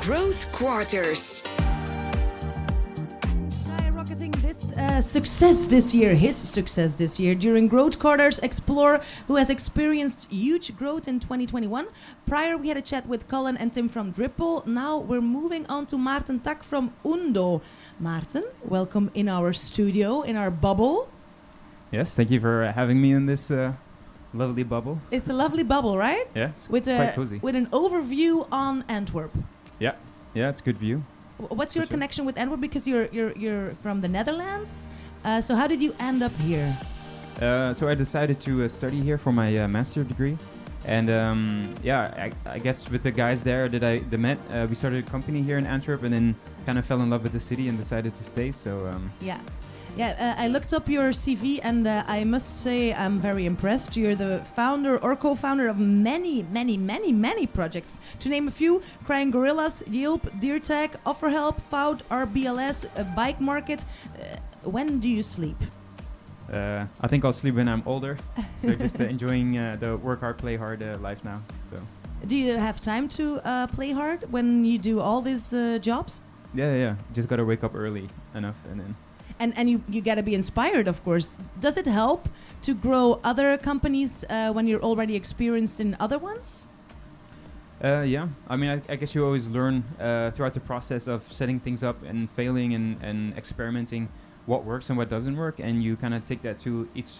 Growth Quarters. Skyrocketing this success this year, his success this year. During Growth Quarters, explore who has experienced huge growth in 2021. Prior, we had a chat with Colin and Tim from Dripple. Now we're moving on to Maarten Tak from Undo. Maarten, welcome in our studio, in our bubble. Yes, thank you for having me in this lovely bubble. It's a lovely bubble, right? Yeah, it's With quite cozy. with an overview on Antwerp. Yeah, it's a good view. What's your connection with Antwerp? Because you're from the Netherlands. So how did you end up here? So I decided to study here for my master degree, and I guess with the guys there that I met, we started a company here in Antwerp, and then kind of fell in love with the city and decided to stay. So I looked up your CV, and I must say I'm very impressed. You're the founder or co-founder of many projects. To name a few: Crying Gorillas, Yelp, DeerTech, OfferHelp, Fout, RBLS, Bike Market. When do you sleep? I think I'll sleep when I'm older. So just enjoying the work hard, play hard life now. So. Do you have time to play hard when you do all these jobs? Yeah. Just gotta wake up early enough, and then. And you got to be inspired, of course. Does it help to grow other companies when you're already experienced in other ones? Yeah. I mean, I guess you always learn throughout the process of setting things up and failing and experimenting what works and what doesn't work. And you kind of take that to each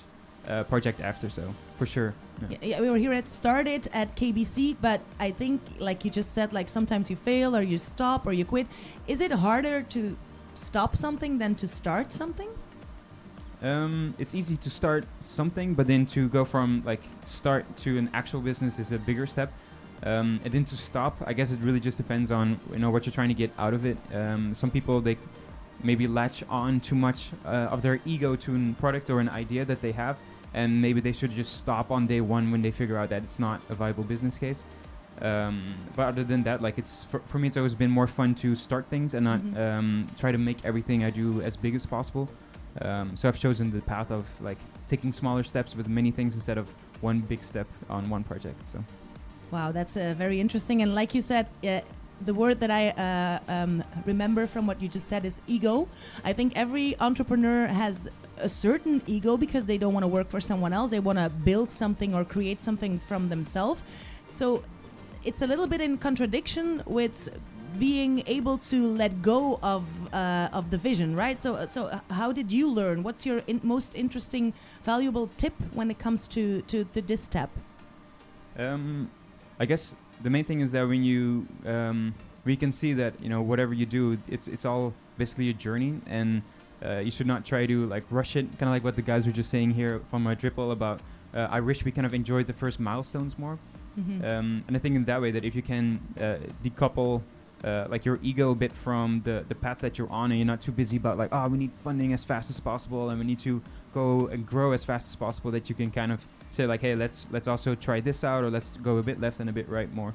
project after, so for sure. Yeah, we were here at Started at KBC, but I think, like you just said, like sometimes you fail or you stop or you quit. Is it harder to stop something than to start something? It's easy to start something, but then to go from like start to an actual business is a bigger step. And then to stop, I guess it really just depends on what you're trying to get out of it. Some people, they maybe latch on too much of their ego to a product or an idea that they have, and maybe they should just stop on day one when they figure out that it's not a viable business case. But other than that, like it's for me, it's always been more fun to start things and not try to make everything I do as big as possible. So I've chosen the path of like taking smaller steps with many things instead of one big step on one project. So, wow, that's very interesting. And like you said, the word that I remember from what you just said is ego. I think every entrepreneur has a certain ego because they don't want to work for someone else. They want to build something or create something from themselves. So it's a little bit in contradiction with being able to let go of the vision, right? So how did you learn? What's your most interesting, valuable tip when it comes to this step? I guess the main thing is that when you we can see that whatever you do, it's all basically a journey, and you should not try to like rush it. Kind of like what the guys were just saying here from my Dripple about. I wish we kind of enjoyed the first milestones more. And I think in that way that if you can decouple like your ego a bit from the path that you're on, and you're not too busy about like, we need funding as fast as possible and we need to go and grow as fast as possible, that you can kind of say like, hey, let's also try this out, or let's go a bit left and a bit right more.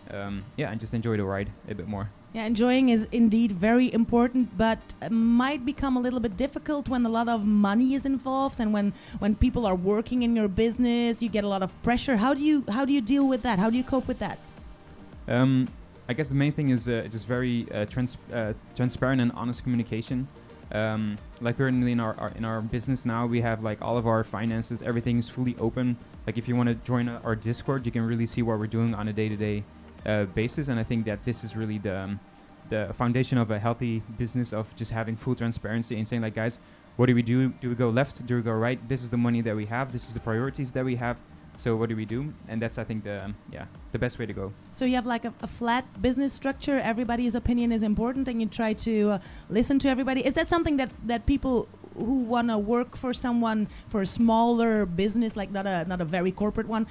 And just enjoy the ride a bit more. Yeah, enjoying is indeed very important, but might become a little bit difficult when a lot of money is involved, and when people are working in your business, you get a lot of pressure. How do you deal with that? How do you cope with that? I guess the main thing is just very transparent and honest communication. Like currently in our business now, we have like all of our finances, everything is fully open. Like if you want to join our Discord, you can really see what we're doing on a day-to-day basis, and I think that this is really the foundation of a healthy business, of just having full transparency and saying like, guys, what do we do? Do we go left? Do we go right? This is the money that we have. This is the priorities that we have. So what do we do? And that's, I think, the best way to go. So you have like a flat business structure. Everybody's opinion is important, and you try to listen to everybody. Is that something that people who want to work for someone, for a smaller business, like not a very corporate one,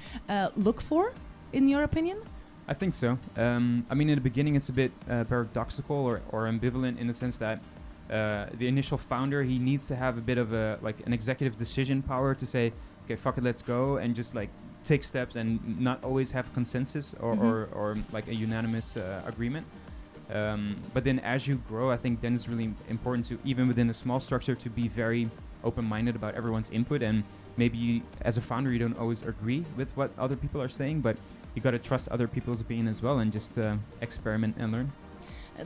look for, in your opinion? I think so. I mean, in the beginning, it's a bit paradoxical or ambivalent in the sense that the initial founder, he needs to have a bit of an executive decision power to say, okay, fuck it, let's go, and just like take steps and not always have consensus or like a unanimous agreement. But then as you grow, I think then it's really important to, even within a small structure, to be very open-minded about everyone's input. And maybe as a founder, you don't always agree with what other people are saying, but you got to trust other people's opinion as well, and just experiment and learn.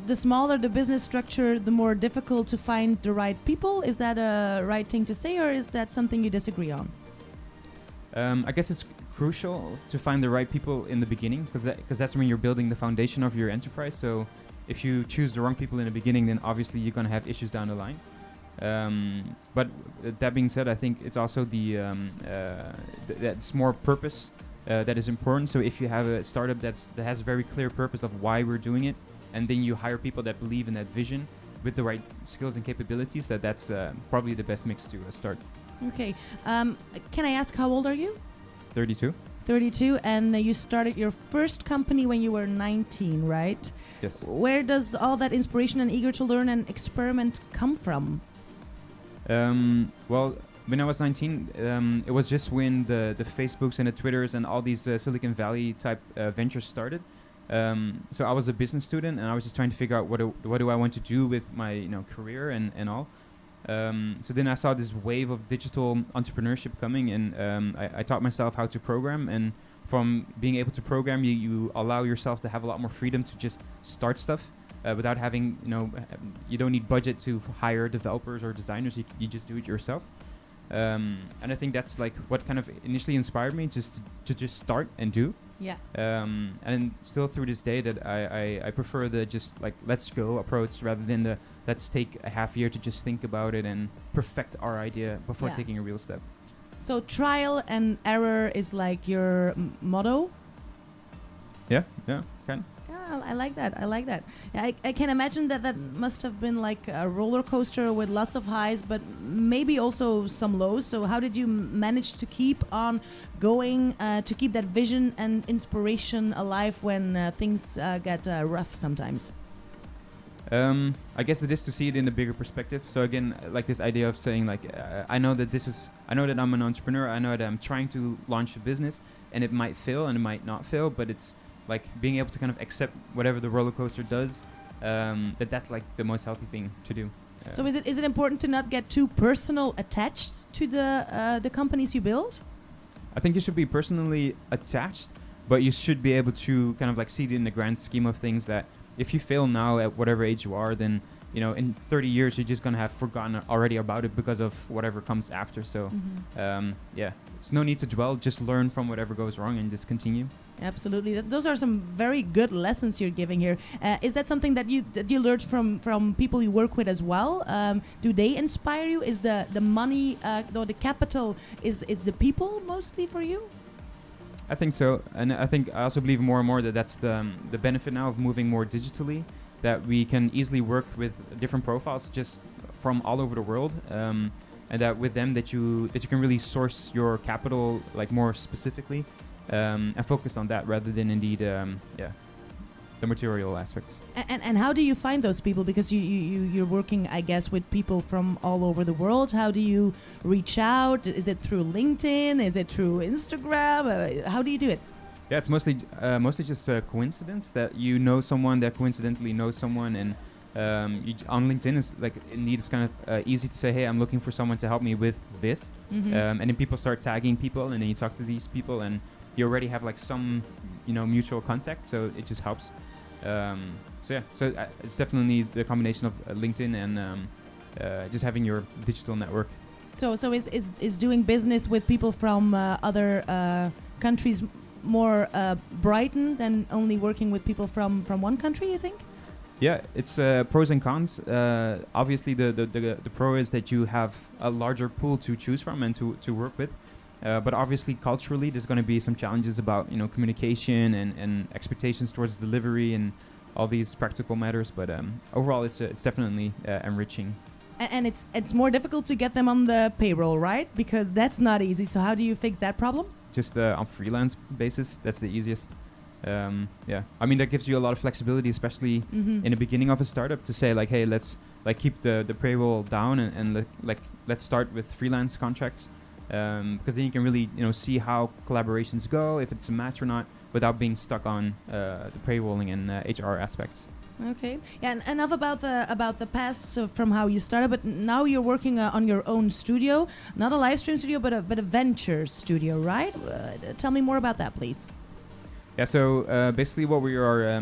the smaller the business structure, the more difficult to find the right people. Is that a right thing to say, or is that something you disagree on? I guess it's crucial to find the right people in the beginning, because that's when you're building the foundation of your enterprise. So if you choose the wrong people in the beginning, then obviously you're going to have issues down the line. But that being said, I think it's also that's more purpose that is important. So if you have a startup that has a very clear purpose of why we're doing it, and then you hire people that believe in that vision with the right skills and capabilities, that's probably the best mix to start. Okay. Can I ask, how old are you? 32. 32, and you started your first company when you were 19, right? Yes. Where does all that inspiration and eager to learn and experiment come from? Well, when I was 19, it was just when the Facebooks and the Twitters and all these Silicon Valley type ventures started. So I was a business student, and I was just trying to figure out what do I want to do with my career and all. So then I saw this wave of digital entrepreneurship coming, and I taught myself how to program. And from being able to program, you allow yourself to have a lot more freedom to just start stuff without having, you don't need budget to hire developers or designers. You just do it yourself. And I think that's like what kind of initially inspired me just to just start and do. Yeah. And still through this day that I prefer the just like let's go approach rather than the let's take a half year to just think about it and perfect our idea before taking a real step. So trial and error is like your motto? Yeah, kind of. Yeah, I like that. Yeah, I can imagine that must have been like a roller coaster with lots of highs, but maybe also some lows. So how did you manage to keep on going, to keep that vision and inspiration alive when things get rough sometimes? I guess it is to see it in a bigger perspective. So again, like this idea of saying like, I know that I'm an entrepreneur. I know that I'm trying to launch a business, and it might fail and it might not fail, but it's like being able to kind of accept whatever the roller coaster does. That's like the most healthy thing to do. So is it important to not get too personal attached to the companies you build? I think you should be personally attached, but you should be able to kind of like see it in the grand scheme of things that if you fail now at whatever age you are, then in 30 years you're just gonna have forgotten already about it because of whatever comes after. So it's no need to dwell, just learn from whatever goes wrong and just continue. Absolutely, those are some very good lessons you're giving here. Is that something that you learned from people you work with as well? Do they inspire you? Is the money, the capital, is the people mostly for you? I think so, and I also believe more and more that that's the benefit now of moving more digitally, that we can easily work with different profiles just from all over the world, and that with them that you can really source your capital like more specifically, and focus on that rather than indeed the material aspects. And how do you find those people? Because you're working, I guess, with people from all over the world. How do you reach out? Is it through LinkedIn? Is it through Instagram? How do you do it? Yeah, it's mostly just a coincidence that you know someone that coincidentally knows someone, and on LinkedIn is like indeed it's kind of easy to say, hey, I'm looking for someone to help me with this, and then people start tagging people, and then you talk to these people, and you already have like some mutual contact, so it just helps. So it's definitely the combination of LinkedIn and just having your digital network. So is doing business with people from other countries more brighten than only working with people from one country, you think? Yeah, it's pros and cons. Obviously, the pro is that you have a larger pool to choose from and to work with. But obviously, culturally, there's going to be some challenges about communication and expectations towards delivery and all these practical matters. But overall, it's definitely enriching. And it's more difficult to get them on the payroll, right? Because that's not easy. So how do you fix that problem? Just on freelance basis, that's the easiest. I mean, that gives you a lot of flexibility, especially in the beginning of a startup, to say like, hey, let's like keep the payroll down and let's start with freelance contracts, because then you can really see how collaborations go, if it's a match or not, without being stuck on the payrolling and HR aspects. Okay, yeah, and enough about the past from how you started, but now you're working on your own studio, not a live stream studio, but a venture studio, right? Tell me more about that, please. Yeah, so basically what we are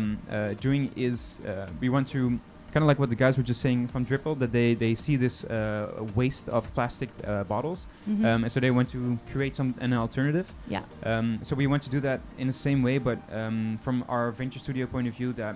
doing is we want to, kind of like what the guys were just saying from Dripple, that they see this waste of plastic bottles, and so they want to create an alternative. Yeah. So we want to do that in the same way, but from our venture studio point of view, that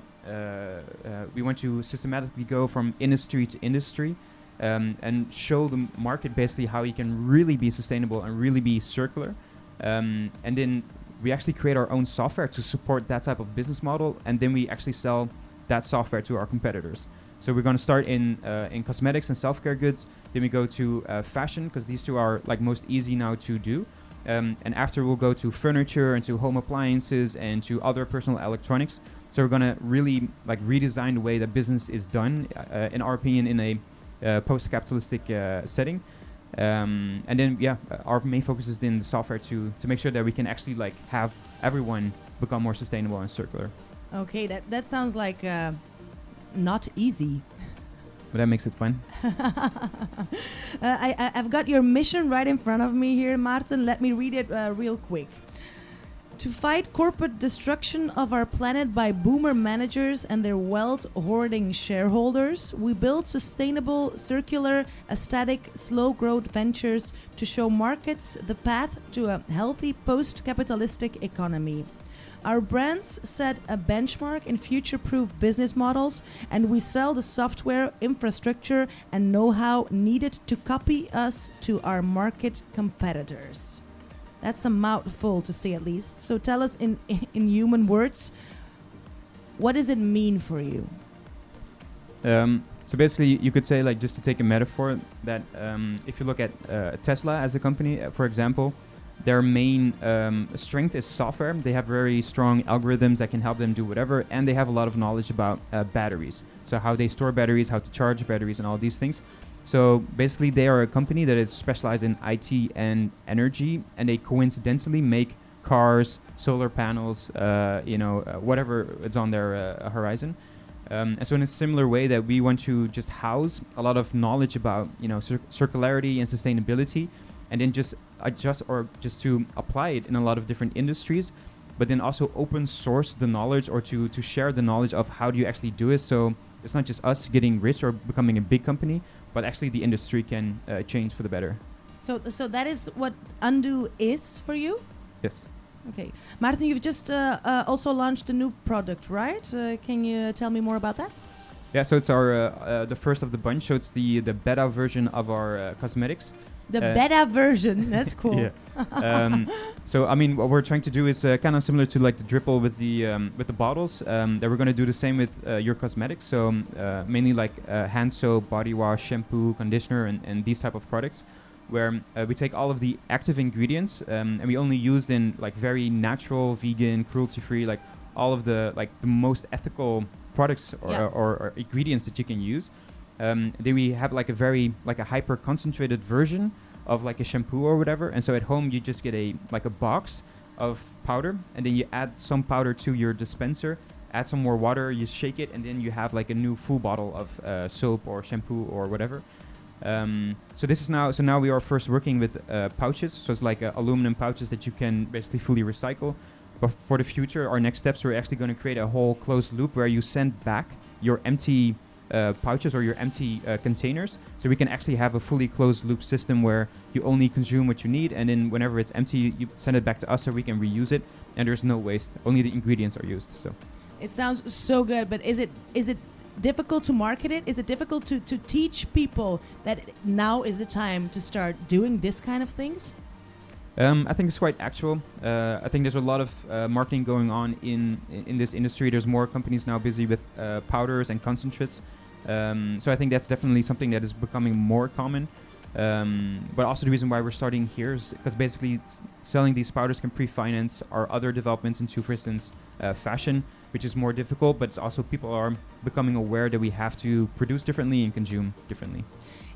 we want to systematically go from industry to industry and show the market basically how you can really be sustainable and really be circular. And then we actually create our own software to support that type of business model, and then we actually sell that software to our competitors. So we're going to start in cosmetics and self-care goods. Then we go to fashion, because these two are like most easy now to do. And after we'll go to furniture and to home appliances and to other personal electronics. So we're going to really like redesign the way that business is done, in our opinion, in a post-capitalistic setting. And then, our main focus is in the software to make sure that we can actually like have everyone become more sustainable and circular. Okay, that sounds like not easy. But that makes it fun. I've got your mission right in front of me here, Maarten. Let me read it real quick. To fight corporate destruction of our planet by boomer managers and their wealth-hoarding shareholders, we build sustainable, circular, aesthetic, slow-growth ventures to show markets the path to a healthy post-capitalistic economy. Our brands set a benchmark in future-proof business models, and we sell the software, infrastructure, and know-how needed to copy us to our market competitors. That's a mouthful, to say at least. So tell us in human words, what does it mean for you? So basically, you could say, like, just to take a metaphor, that if you look at Tesla as a company, for example, their main strength is software. They have very strong algorithms that can help them do whatever, and they have a lot of knowledge about batteries. So how they store batteries, how to charge batteries, and all these things. So basically, they are a company that is specialized in IT and energy, and they coincidentally make cars, solar panels, whatever is on their horizon. And so in a similar way that we want to just house a lot of knowledge about, circularity and sustainability, and then just adjust or just to apply it in a lot of different industries, but then also open source the knowledge or to share the knowledge of how do you actually do it. So it's not just us getting rich or becoming a big company, but actually the industry can change for the better. So that is what Undo is for you? Yes. Okay. Maarten, you've just also launched a new product, right? Can you tell me more about that? Yeah, so it's our the first of the bunch. So it's the beta version of our cosmetics. The beta version, that's cool. Yeah. So I mean, what we're trying to do is kind of similar to like the Dripple with the bottles. That we're going to do the same with your cosmetics. So mainly like hand soap, body wash, shampoo, conditioner, and these type of products, where we take all of the active ingredients and we only use them like very natural, vegan, cruelty-free, like all of the most ethical products or ingredients that you can use. Then we have like a hyper concentrated version of like a shampoo or whatever, and so at home you just get a box of powder, and then you add some powder to your dispenser, add some more water, you shake it, and then you have like a new full bottle of soap or shampoo or whatever. So now we are first working with pouches, so it's like aluminum pouches that you can basically fully recycle. But for the future, our next steps, we're actually going to create a whole closed loop where you send back your empty pouches or your empty containers, so we can actually have a fully closed loop system where you only consume what you need, and then whenever it's empty, you send it back to us so we can reuse it, and there's no waste. Only the ingredients are used. So it sounds so good, but is it difficult to market it? Is it difficult to teach people that now is the time to start doing this kind of things? I think it's quite actual. I think there's a lot of marketing going on in this industry. There's more companies now busy with powders and concentrates. So I think that's definitely something that is becoming more common. But also the reason why we're starting here is because basically selling these powders can pre-finance our other developments into, for instance, fashion, which is more difficult, but it's also people are becoming aware that we have to produce differently and consume differently.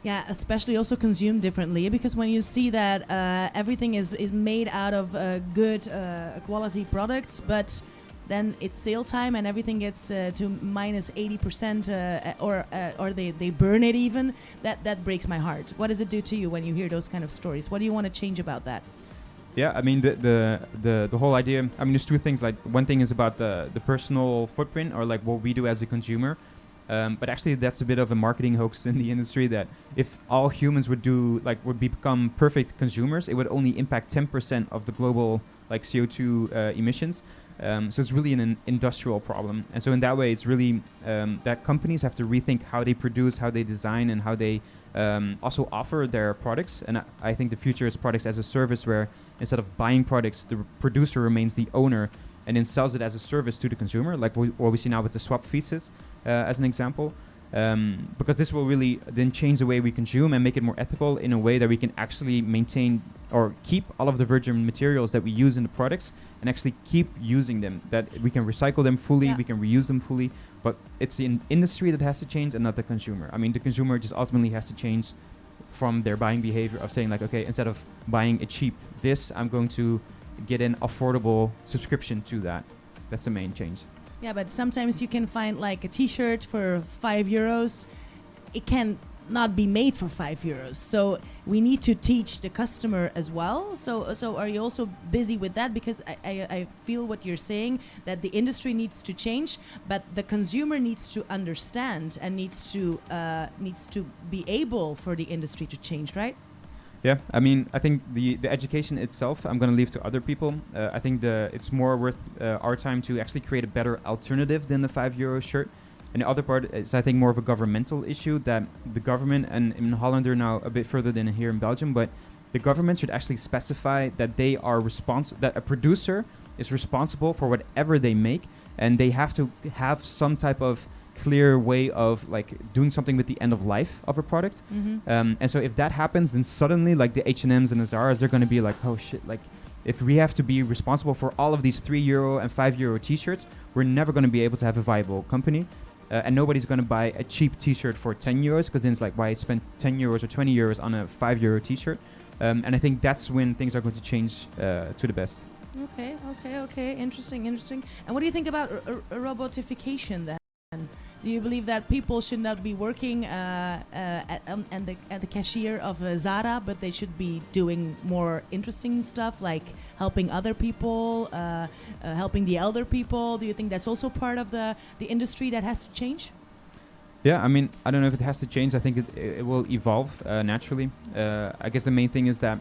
Yeah, especially also consume differently, because when you see that everything is made out of good quality products, but then it's sale time and everything gets to minus 80% or they burn it even, that breaks my heart. What does it do to you when you hear those kind of stories? What do you want to change about that? Yeah, I mean the whole idea. I mean, there's two things. Like one thing is about the personal footprint, or like what we do as a consumer. But actually, that's a bit of a marketing hoax in the industry. That if all humans would become perfect consumers, it would only impact 10% of the global like CO2 emissions. So it's really an industrial problem. And so in that way, it's really that companies have to rethink how they produce, how they design, and how they also offer their products. And I think the future is products as a service, where instead of buying products, the producer remains the owner and then sells it as a service to the consumer, like what we see now with the swap feasts as an example. Because this will really then change the way we consume and make it more ethical in a way that we can actually maintain or keep all of the virgin materials that we use in the products and actually keep using them, that we can recycle them fully, we can reuse them fully. But it's the industry that has to change and not the consumer. I mean, the consumer just ultimately has to change from their buying behavior of saying like, okay, instead of buying a cheap this, I'm going to get an affordable subscription to that. That's the main change. Yeah, but sometimes you can find like a t-shirt for €5. It can not be made for €5. So we need to teach the customer as well. So are you also busy with that? Because I feel what you're saying, that the industry needs to change, but the consumer needs to understand and needs to be able for the industry to change, right? Yeah, I mean, I think the education itself, I'm going to leave to other people. I think it's more worth our time to actually create a better alternative than the €5 shirt. And the other part is, I think, more of a governmental issue, that the government, and in Holland they're now a bit further than here in Belgium, but the government should actually specify that they are that a producer is responsible for whatever they make, and they have to have some type of clear way of like doing something with the end of life of a product. And so if that happens, then suddenly like the H&Ms and the Zara's, they're going to be like, oh shit, like if we have to be responsible for all of these €3 and €5 t-shirts, we're never going to be able to have a viable company. And nobody's going to buy a cheap t-shirt for €10, because then it's like, why spend €10 or €20 on a €5 t-shirt? And I think that's when things are going to change to the best. Okay. Interesting. And what do you think about robotification then? Do you believe that people should not be working at the cashier of Zara, but they should be doing more interesting stuff like helping other people, helping the elder people? Do you think that's also part of the industry that has to change? Yeah, I mean, I don't know if it has to change. I think it will evolve naturally. I guess the main thing is that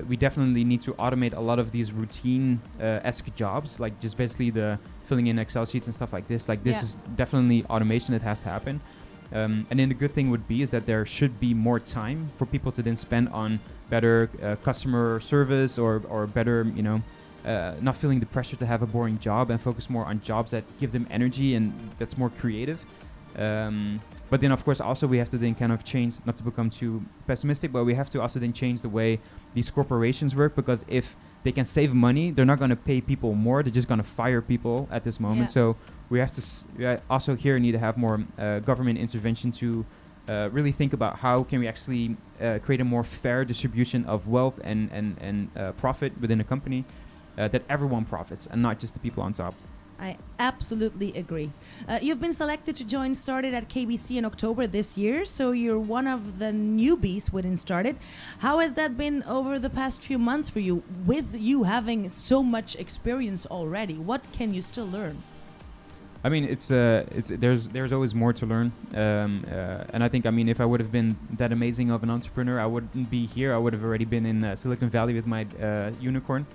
we definitely need to automate a lot of these routine-esque jobs, like just basically the filling in Excel sheets and stuff like this. Like this is definitely automation that has to happen. And then the good thing would be is that there should be more time for people to then spend on better customer service or better, not feeling the pressure to have a boring job, and focus more on jobs that give them energy and that's more creative. But then, of course, also we have to then kind of change, not to become too pessimistic, but we have to also then change the way these corporations work, because if they can save money, they're not going to pay people more. They're just going to fire people at this moment. So we have to also here need to have more government intervention to really think about how can we actually create a more fair distribution of wealth and profit within a company, that everyone profits and not just the people on top. I absolutely agree. You've been selected to join Started at KBC in October this year, so you're one of the newbies within Started. How has that been over the past few months for you, with you having so much experience already? What can you still learn? I mean, there's always more to learn, and I think, I mean, if I would have been that amazing of an entrepreneur, I wouldn't be here. I would have already been in Silicon Valley with my unicorn.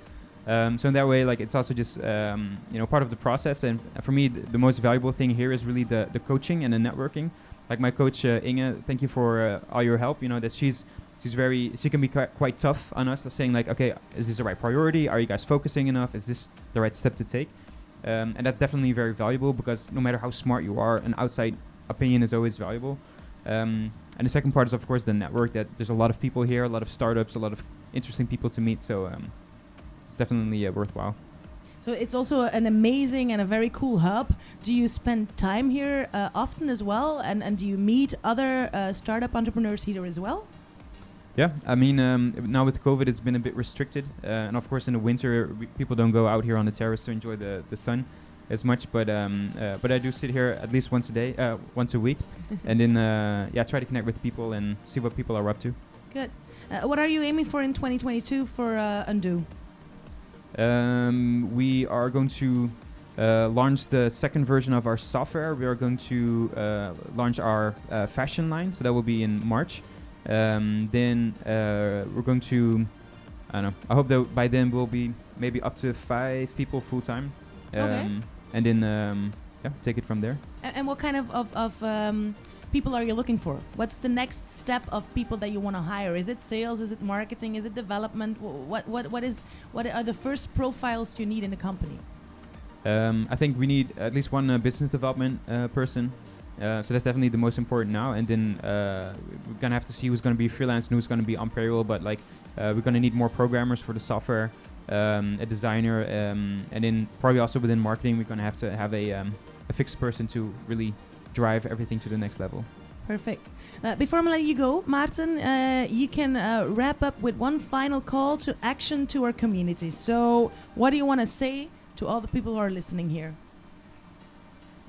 So in that way, like, it's also just part of the process. And for me, the most valuable thing here is really the coaching and the networking. Like my coach Inge, thank you for all your help. You know that she can be quite tough on us, saying like, okay, is this the right priority? Are you guys focusing enough? Is this the right step to take? And that's definitely very valuable, because no matter how smart you are, an outside opinion is always valuable. And the second part is, of course, the network. That there's a lot of people here, a lot of startups, a lot of interesting people to meet. So it's definitely worthwhile. So it's also an amazing and a very cool hub. Do you spend time here often as well? And do you meet other startup entrepreneurs here as well? Yeah, I mean, now with COVID, it's been a bit restricted. And of course, in the winter, people don't go out here on the terrace to enjoy the sun as much. But I do sit here at least once a week. And then, try to connect with people and see what people are up to. Good. What are you aiming for in 2022 for Undo? We are going to launch the second version of our software. We are going to launch our fashion line, so that will be in March. Then we're going to, I don't know, I hope that by then we'll be maybe up to 5 people full time. Okay. And then, take it from there. And what kind of people are you looking for? What's the next step of people that you want to hire? Is it sales? Is it marketing? Is it development? What are the first profiles you need in a company? I think we need at least one business development person. So that's definitely the most important now. And then we're gonna have to see who's gonna be freelance and who's gonna be on payroll. But we're gonna need more programmers for the software, a designer, and then probably also within marketing, we're gonna have to have a fixed person to really drive everything to the next level. Perfect. Before I let you go, Maarten, you can wrap up with one final call to action to our community. So what do you want to say to all the people who are listening here?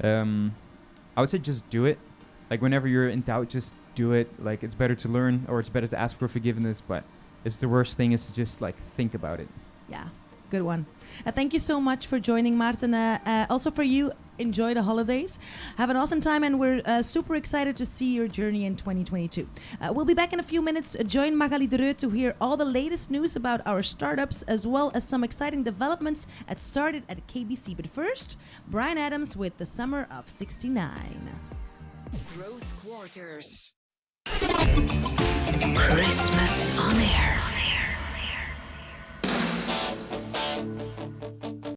I would say just do it. Like whenever you're in doubt, just do it. Like it's better to learn or it's better to ask for forgiveness, but it's the worst thing is to just like think about it. Yeah, good one. Thank you so much for joining, Maarten. Also for you, enjoy the holidays. Have an awesome time, and we're super excited to see your journey in 2022. We'll be back in a few minutes. Join Magali de Reu to hear all the latest news about our startups, as well as some exciting developments at Started at KBC. But first, Brian Adams with The Summer of '69. Growth Quarters. Christmas on air.